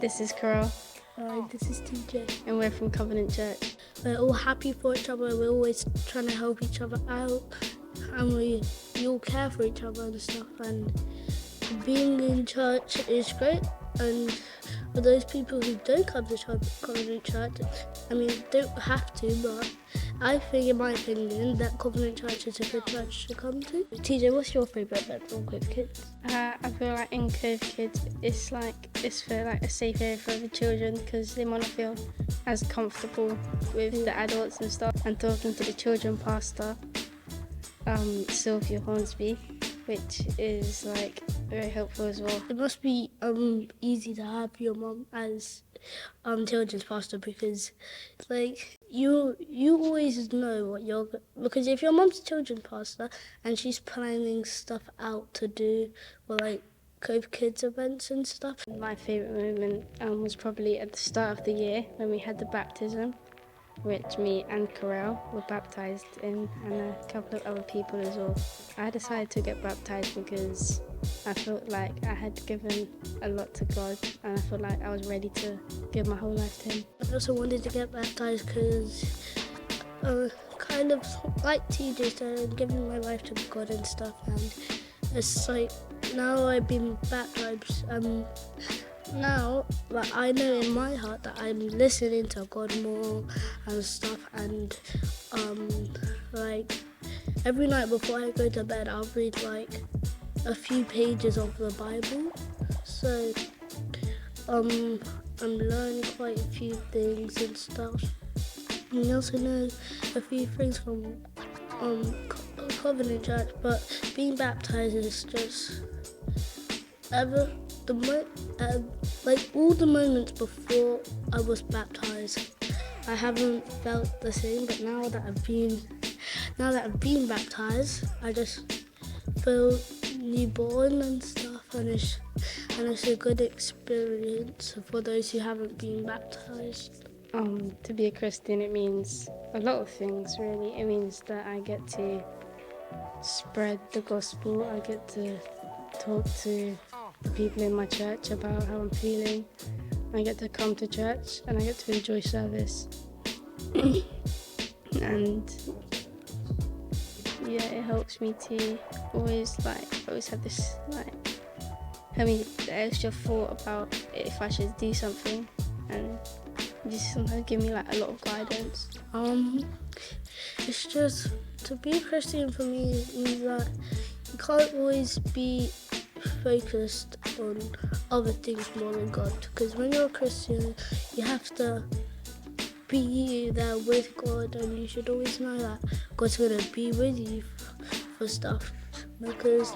This is Carol. Hi, this is TJ. And we're from Covenant Church. We're all happy for each other. We're always trying to help each other out, and we all care for each other and stuff. And being in church is great. And for those people who don't come to Covenant Church, I mean, don't have to, but I think, in my opinion, that Covenant Church is a good church to come to. TJ, what's your favourite event from Cove Kidz? I feel like in Cove Kidz, it's for like a safe area for the children because they might not feel as comfortable with the adults and stuff. And talking to the children pastor, Sylvia Hornsby, which is like very helpful as well. It must be easy to have your mum as children's pastor because like you always know what you're, because if your mum's a children's pastor and she's planning stuff out to do for like Cove Kidz events and stuff. My favourite moment was probably at the start of the year when we had the baptism, which me and Carell were baptised in, and a couple of other people as well. I decided to get baptised because I felt like I had given a lot to God and I felt like I was ready to give my whole life to Him. I also wanted to get baptised because kind of like TJ said, giving my life to God and stuff, and it's like now I've been baptised, now like, I know in my heart that I'm listening to God more and stuff, and like every night before I go to bed I'll read like a few pages of the Bible, so I'm learning quite a few things and stuff. And I also know a few things from Covenant Church, but being baptised is just like all the moments before I was baptised, I haven't felt the same. But now that I've been baptised, I just feel newborn and stuff, and it's a good experience for those who haven't been baptised. To be a Christian, it means a lot of things, really. It means that I get to spread the gospel. I get to talk to the people in my church about how I'm feeling. I get to come to church and I get to enjoy service. And yeah, it helps me to always have this the extra thought about if I should do something, and just sometimes give me a lot of guidance. It's just, to be a Christian for me means that you can't always be focused on other things more than God, because when you're a Christian you have to be there with God, and you should always know that God's going to be with you for stuff, because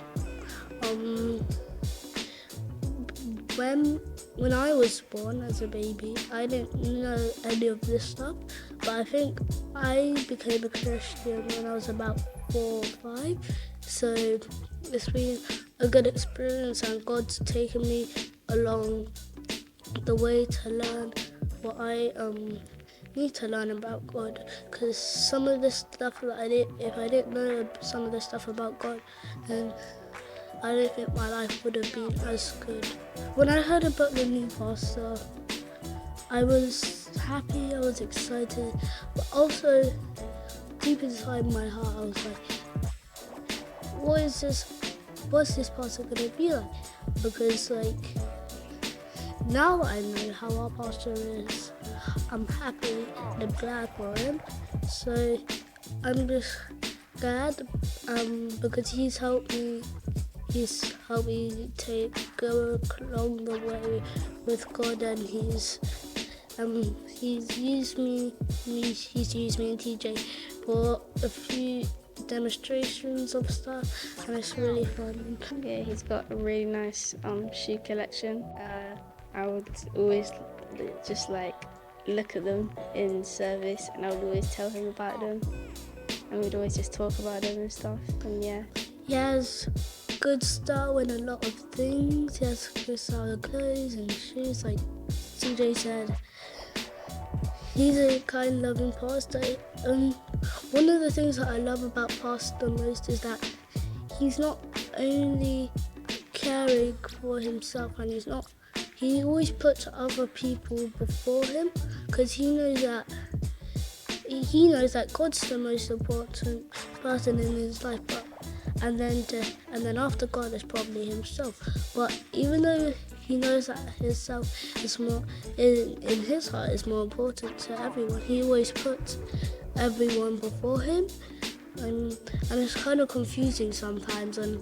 when I was born as a baby, I didn't know any of this stuff, but I think I became a Christian when I was about 4 or 5, so it's been a good experience, and God's taken me along the way to learn what I need to learn about God, because some of the stuff that if I didn't know some of the stuff about God, then I don't think my life would have been as good. When I heard about the new pastor, I was happy, I was excited, but also deep inside my heart I was like, what's this pastor going to be like? Because now I know how our pastor is, I'm happy and glad for him. So I'm just glad because he's helped me go along the way with God, and he's used me and TJ for a few demonstrations of stuff, and it's really fun. Yeah, he's got a really nice shoe collection. I would always just look at them in service, and I would always tell him about them, and we'd always just talk about them and stuff. And yeah, he has good style in a lot of things. He has good style of clothes and shoes, like TJ said. He's a kind, loving pastor. One of the things that I love about Pastor most is that he's not only caring for himself, and he's not he always puts other people before him, because he knows that God's the most important person in his life, and then after God is probably himself. But even though he knows that himself is more in his heart is more important to everyone, he always puts everyone before him, and it's kind of confusing sometimes on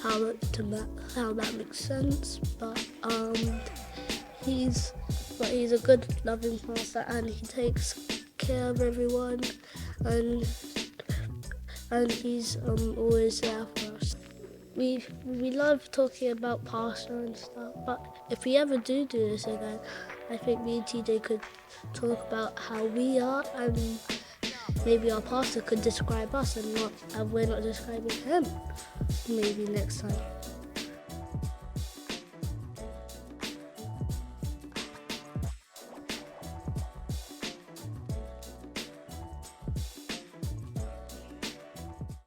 how that makes sense. But he's a good, loving pastor, and he takes care of everyone, and he's always there for us. We love talking about pastor and stuff, but if we ever do this again, I think me and TJ could talk about how we are, and maybe our pastor could describe us, and we're not describing him. Maybe next time.